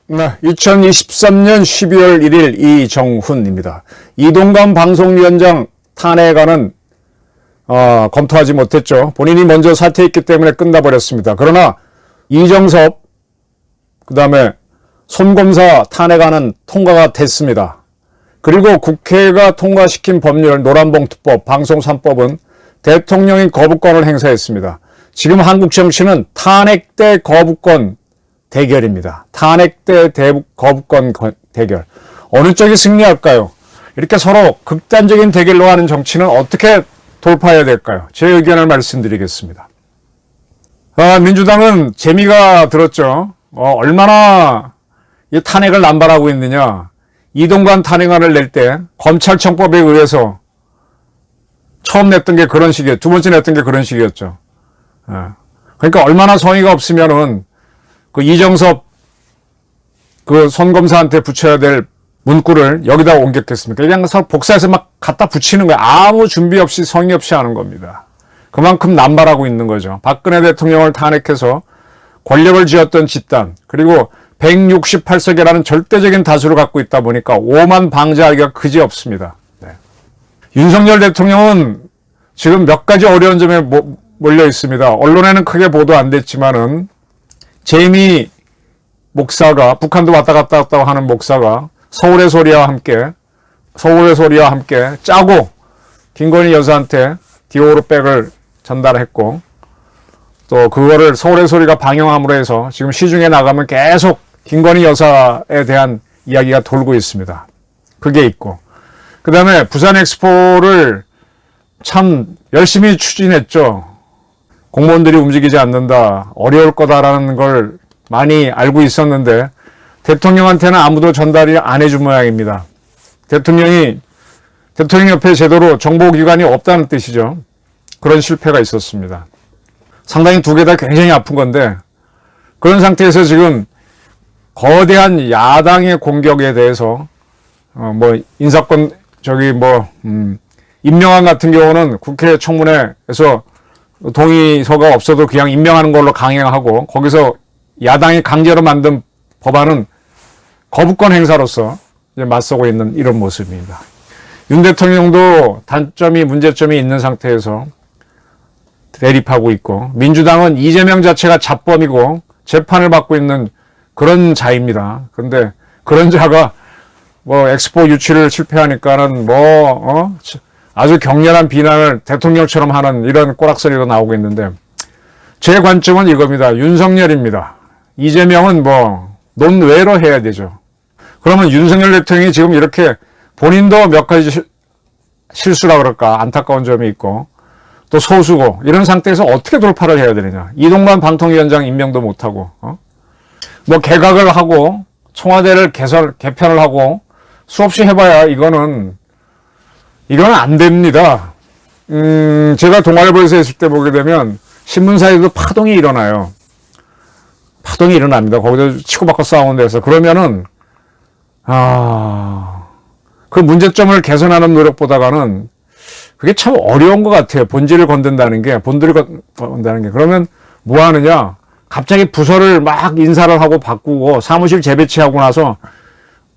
네, 2023년 12월 1일 이정훈입니다. 이동관 방송위원장 탄핵안은 검토하지 못했죠. 본인이 먼저 사퇴했기 때문에 끝나버렸습니다. 그러나 이정섭, 그 다음에 손검사 탄핵안은 통과가 됐습니다. 그리고 국회가 통과시킨 법률 노란봉투법, 방송 3법은 대통령이 거부권을 행사했습니다. 지금 한국 정치는 탄핵 대 거부권 대결입니다. 탄핵 대 거부권 대결. 어느 쪽이 승리할까요? 이렇게 서로 극단적인 대결로 하는 정치는 어떻게 돌파해야 될까요? 제 의견을 말씀드리겠습니다. 민주당은 재미가 들었죠. 얼마나 이 탄핵을 남발하고 있느냐. 이동관 탄핵안을 낼 때 검찰청법에 의해서 처음 냈던 게 그런 식이에요. 두 번째 냈던 게 그런 식이었죠. 그러니까 얼마나 성의가 없으면은 그 이정섭 그 손검사한테 붙여야 될 문구를 여기다 옮겼겠습니까? 그냥 복사해서 막 갖다 붙이는 거예요. 아무 준비 없이 성의 없이 하는 겁니다. 그만큼 남발하고 있는 거죠. 박근혜 대통령을 탄핵해서 권력을 쥐었던 집단, 그리고 168석이라는 절대적인 다수를 갖고 있다 보니까 오만 방지하기가 그지없습니다. 네. 윤석열 대통령은 지금 몇 가지 어려운 점에 몰려 있습니다. 언론에는 크게 보도 안 됐지만은 제이미 목사가, 북한도 왔다 갔다 하는 목사가 서울의 소리와 함께 짜고 김건희 여사한테 디오르백을 전달했고, 또 그거를 서울의 소리가 방영함으로 해서 지금 시중에 나가면 계속 김건희 여사에 대한 이야기가 돌고 있습니다. 그게 있고, 그 다음에 부산 엑스포를 참 열심히 추진했죠. 공무원들이 움직이지 않는다, 어려울 거다라는 걸 많이 알고 있었는데 대통령한테는 아무도 전달이 안 해준 모양입니다. 대통령 옆에 제대로 정보기관이 없다는 뜻이죠. 그런 실패가 있었습니다. 상당히 두 개 다 굉장히 아픈 건데, 그런 상태에서 지금 거대한 야당의 공격에 대해서 인사권 임명안 같은 경우는 국회 청문회에서 동의서가 없어도 그냥 임명하는 걸로 강행하고, 거기서 야당이 강제로 만든 법안은 거부권 행사로서 이제 맞서고 있는 이런 모습입니다. 윤 대통령도 문제점이 있는 상태에서 대립하고 있고, 민주당은 이재명 자체가 잡범이고 재판을 받고 있는 그런 자입니다. 그런데 그런 자가 엑스포 유치를 실패하니까는 아주 격렬한 비난을 대통령처럼 하는 이런 꼬락서리가 나오고 있는데, 제 관점은 이겁니다. 윤석열입니다. 이재명은 논외로 해야 되죠. 그러면 윤석열 대통령이 지금 이렇게 본인도 몇 가지 실수라 그럴까 안타까운 점이 있고, 또 소수고, 이런 상태에서 어떻게 돌파를 해야 되느냐. 이동관 방통위원장 임명도 못하고, 개각을 하고 청와대를 개편을 하고 수없이 해봐야 이거는 안 됩니다. 제가 동아일보에서 있을 때 보게 되면 신문사에도 파동이 일어나요. 파동이 일어납니다. 거기서 치고받고 싸우는 데서. 그러면은 그 문제점을 개선하는 노력보다는 그게 참 어려운 것 같아요. 본질을 건든다는 게. 그러면 뭐 하느냐? 갑자기 부서를 막 인사를 하고 바꾸고 사무실 재배치하고 나서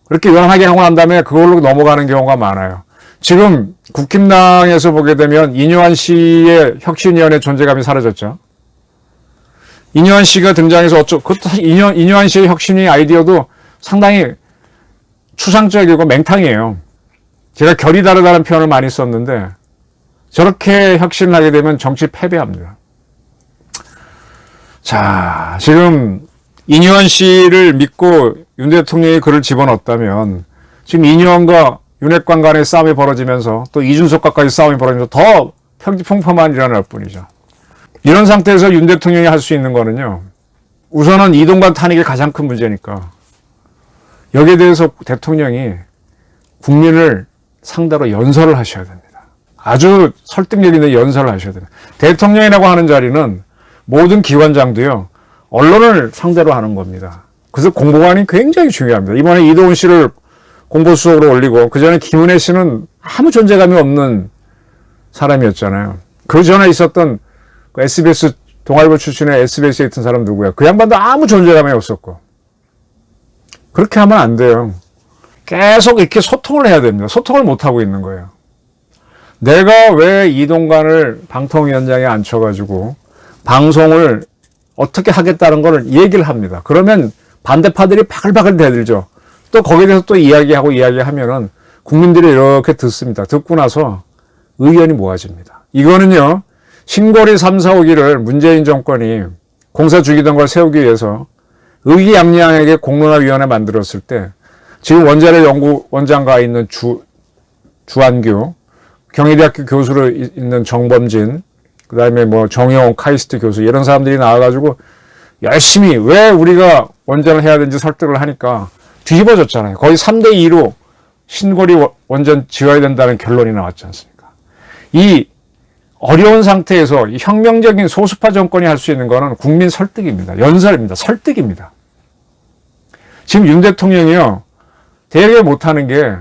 그렇게 요란하게 하고 난 다음에 그걸로 넘어가는 경우가 많아요. 지금 국힘당에서 보게 되면 이뇨한 씨의 혁신위원회 존재감이 사라졌죠. 이뇨한 씨가 등장해서 이뇨한 씨의 혁신위 아이디어도 상당히 추상적이고 맹탕이에요. 제가 결이 다르다는 표현을 많이 썼는데, 저렇게 혁신을 하게 되면 정치 패배합니다. 자, 지금 이뇨한 씨를 믿고 윤 대통령이 그를 집어넣었다면 지금 이뇨한과 윤핵관 간의 싸움이 벌어지면서 또 이준석과까지 싸움이 벌어지면서 더 평범한 일어날 뿐이죠. 이런 상태에서 윤 대통령이 할 수 있는 거는요, 우선은 이동관 탄핵이 가장 큰 문제니까 여기에 대해서 대통령이 국민을 상대로 연설을 하셔야 됩니다. 아주 설득력 있는 연설을 하셔야 됩니다. 대통령이라고 하는 자리는 모든 기관장도요, 언론을 상대로 하는 겁니다. 그래서 공보관이 굉장히 중요합니다. 이번에 이동훈 씨를 공보수석으로 올리고 그전에 김은혜 씨는 아무 존재감이 없는 사람이었잖아요. 그 전에 있었던 그 SBS 동아일보 출신의 SBS에 있던 사람 누구야? 그 양반도 아무 존재감이 없었고. 그렇게 하면 안 돼요. 계속 이렇게 소통을 해야 됩니다. 소통을 못하고 있는 거예요. 내가 왜 이동관을 방통위원장에 앉혀가지고 방송을 어떻게 하겠다는 걸 얘기를 합니다. 그러면 반대파들이 바글바글 대들죠. 또 거기에 대해서 또 이야기하면은 국민들이 이렇게 듣습니다. 듣고 나서 의견이 모아집니다. 이거는요, 신고리 3, 4, 5기를 문재인 정권이 공사 주기던 걸 세우기 위해서 의기양양하게 공론화위원회 만들었을 때 지금 원자력 연구원장가 있는 주한규, 경희대학교 교수로 있는 정범진, 그 다음에 뭐 정영호 카이스트 교수 이런 사람들이 나와가지고 열심히 왜 우리가 원전을 해야 되는지 설득을 하니까 뒤집어졌잖아요. 거의 3대2로 신고리 원전 지어야 된다는 결론이 나왔지 않습니까? 이 어려운 상태에서 이 혁명적인 소수파 정권이 할 수 있는 거는 국민 설득입니다. 연설입니다. 설득입니다. 지금 윤 대통령이요, 되게 못하는 게,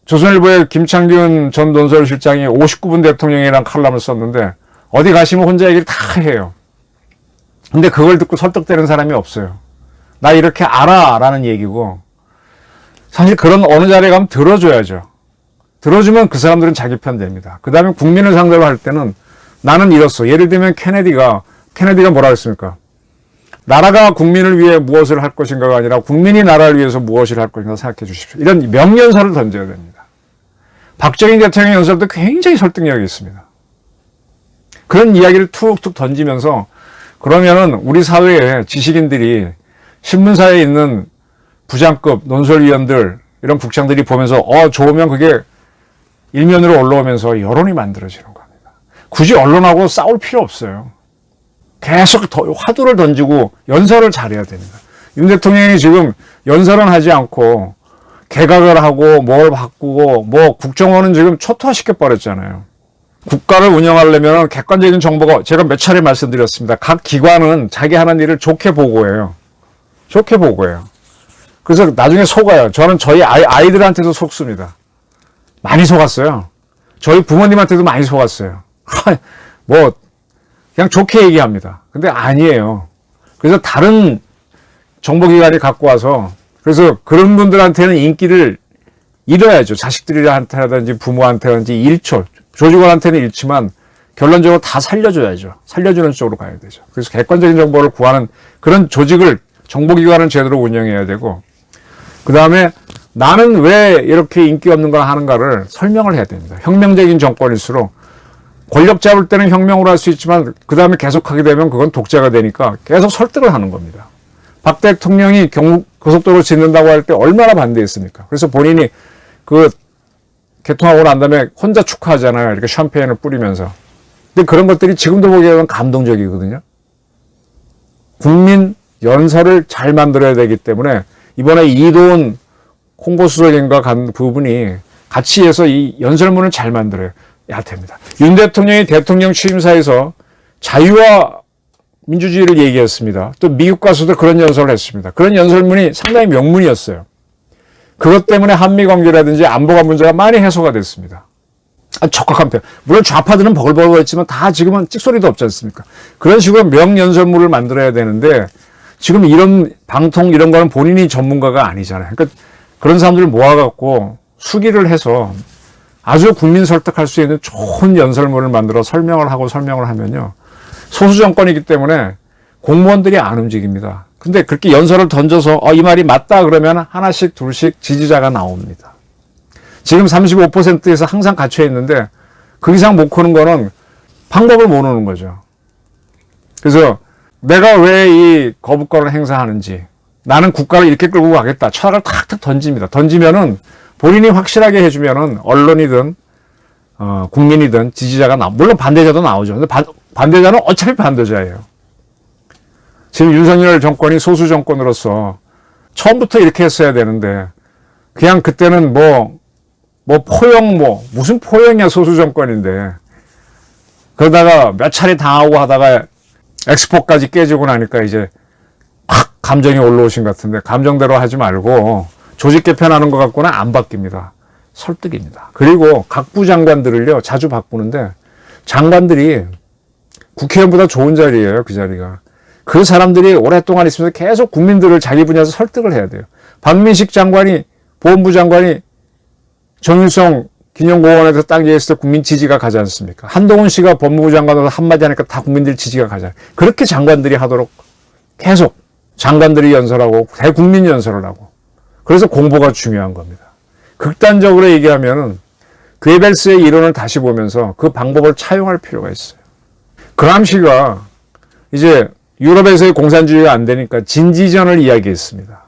조선일보의 김창균 전 논설실장이 59분 대통령이라는 칼럼을 썼는데, 어디 가시면 혼자 얘기를 다 해요. 근데 그걸 듣고 설득되는 사람이 없어요. 나 이렇게 알아 라는 얘기고, 사실 그런 어느 자리에 가면 들어줘야죠. 들어주면 그 사람들은 자기 편 됩니다. 그 다음에 국민을 상대로 할 때는 나는 이렇소. 예를 들면 케네디가 뭐라 했습니까? 나라가 국민을 위해 무엇을 할 것인가가 아니라 국민이 나라를 위해서 무엇을 할 것인가 생각해 주십시오. 이런 명연설을 던져야 됩니다. 박정희 대통령 연설도 굉장히 설득력이 있습니다. 그런 이야기를 툭툭 던지면서 그러면은 우리 사회의 지식인들이 신문사에 있는 부장급 논설위원들 이런 국장들이 보면서 좋으면 그게 일면으로 올라오면서 여론이 만들어지는 겁니다. 굳이 언론하고 싸울 필요 없어요. 계속 화두를 던지고 연설을 잘해야 됩니다. 윤 대통령이 지금 연설은 하지 않고 개각을 하고 뭘 바꾸고 뭐 국정원은 지금 초토화시켜 버렸잖아요. 국가를 운영하려면 객관적인 정보가 제가 몇 차례 말씀드렸습니다. 각 기관은 자기 하는 일을 좋게 보고해요. 좋게 보고해요. 그래서 나중에 속아요. 저는 저희 아이들한테도 속습니다. 많이 속았어요. 저희 부모님한테도 많이 속았어요. 뭐 그냥 좋게 얘기합니다. 근데 아니에요. 그래서 다른 정보기관이 갖고 와서 그래서 그런 분들한테는 인기를 잃어야죠. 자식들한테라든지 부모한테라든지 잃죠. 조직원한테는 잃지만 결론적으로 다 살려줘야죠. 살려주는 쪽으로 가야 되죠. 그래서 객관적인 정보를 구하는 그런 조직을 정보기관은 제대로 운영해야 되고 그 다음에 나는 왜 이렇게 인기 없는 걸 하는가를 설명을 해야 됩니다. 혁명적인 정권일수록 권력 잡을 때는 혁명으로 할 수 있지만 그 다음에 계속하게 되면 그건 독재가 되니까 계속 설득을 하는 겁니다. 박 대통령이 경북 고속도로 짓는다고 할 때 얼마나 반대했습니까? 그래서 본인이 그 개통하고 난 다음에 혼자 축하하잖아요. 이렇게 샴페인을 뿌리면서. 근데 그런 것들이 지금도 보기에는 감동적이거든요. 국민 연설을 잘 만들어야 되기 때문에 이번에 이도훈 홍보수석인가 간 부분이 같이 해서 이 연설문을 잘 만들어야 됩니다. 윤 대통령이 대통령 취임사에서 자유와 민주주의를 얘기했습니다. 또 미국 가서도 그런 연설을 했습니다. 그런 연설문이 상당히 명문이었어요. 그것 때문에 한미관계라든지 안보가 문제가 많이 해소가 됐습니다. 적확한 표현. 물론 좌파들은 버글버글했지만 다 지금은 찍소리도 없지 않습니까? 그런 식으로 명연설문을 만들어야 되는데 지금 이런 방통 이런 거는 본인이 전문가가 아니잖아요. 그러니까 그런 사람들을 모아갖고 수기를 해서 아주 국민 설득할 수 있는 좋은 연설문을 만들어 설명을 하면요. 소수 정권이기 때문에 공무원들이 안 움직입니다. 근데 그렇게 연설을 던져서 이 말이 맞다 그러면 하나씩 둘씩 지지자가 나옵니다. 지금 35%에서 항상 갇혀 있는데 그 이상 못 크는 거는 방법을 모르는 거죠. 그래서 내가 왜 이 거부권을 행사하는지 나는 국가를 이렇게 끌고 가겠다. 철학을 탁탁 던집니다. 던지면은 본인이 확실하게 해주면은 언론이든 국민이든 지지자가 물론 반대자도 나오죠. 근데 반대자는 어차피 반대자예요. 지금 윤석열 정권이 소수 정권으로서 처음부터 이렇게 했어야 되는데 그냥 그때는 무슨 포용이야 소수 정권인데 그러다가 몇 차례 당하고 하다가 엑스포까지 깨지고 나니까 이제 확 감정이 올라오신 것 같은데 감정대로 하지 말고 조직 개편하는 것 갖고는 안 바뀝니다. 설득입니다. 그리고 각 부장관들을요 자주 바꾸는데 장관들이 국회의원보다 좋은 자리예요. 그 자리가. 그 사람들이 오랫동안 있으면서 계속 국민들을 자기 분야에서 설득을 해야 돼요. 박민식 장관이 보훈부 장관이 정일성 기념공원에서 딱 얘기했을 때 국민 지지가 가지 않습니까? 한동훈 씨가 법무부 장관으로 한마디 하니까 다 국민들 지지가 가잖아요. 그렇게 장관들이 하도록 계속 장관들이 연설하고 대국민 연설을 하고 그래서 공보가 중요한 겁니다. 극단적으로 얘기하면은 괴벨스의 이론을 다시 보면서 그 방법을 차용할 필요가 있어요. 그람시가 이제 유럽에서의 공산주의가 안 되니까 진지전을 이야기했습니다.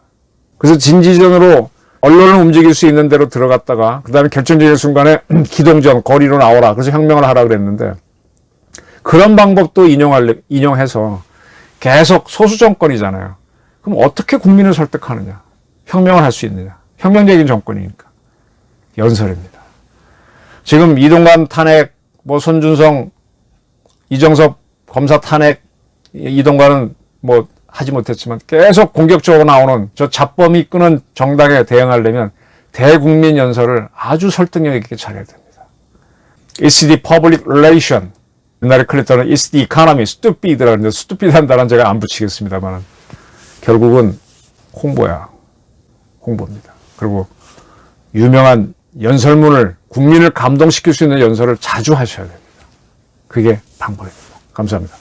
그래서 진지전으로 언론을 움직일 수 있는 대로 들어갔다가 그 다음에 결정적인 순간에 기동전, 거리로 나오라. 그래서 혁명을 하라 그랬는데 그런 방법도 인용해서 계속 소수 정권이잖아요. 그럼 어떻게 국민을 설득하느냐? 혁명을 할 수 있느냐? 혁명적인 정권이니까. 연설입니다. 지금 이동관 탄핵, 뭐 손준성, 이정섭 검사 탄핵, 이동관은 뭐 하지 못했지만 계속 공격적으로 나오는 저 잡범이 끄는 정당에 대응하려면 대국민 연설을 아주 설득력 있게 잘해야 됩니다. It's the public relation. 옛날에 클린턴은 It's the economy. stupid라고 하는데 stupid한 단어는 제가 안 붙이겠습니다만 결국은 홍보야. 홍보입니다. 그리고 유명한 연설문을 국민을 감동시킬 수 있는 연설을 자주 하셔야 됩니다. 그게 방법입니다. 감사합니다.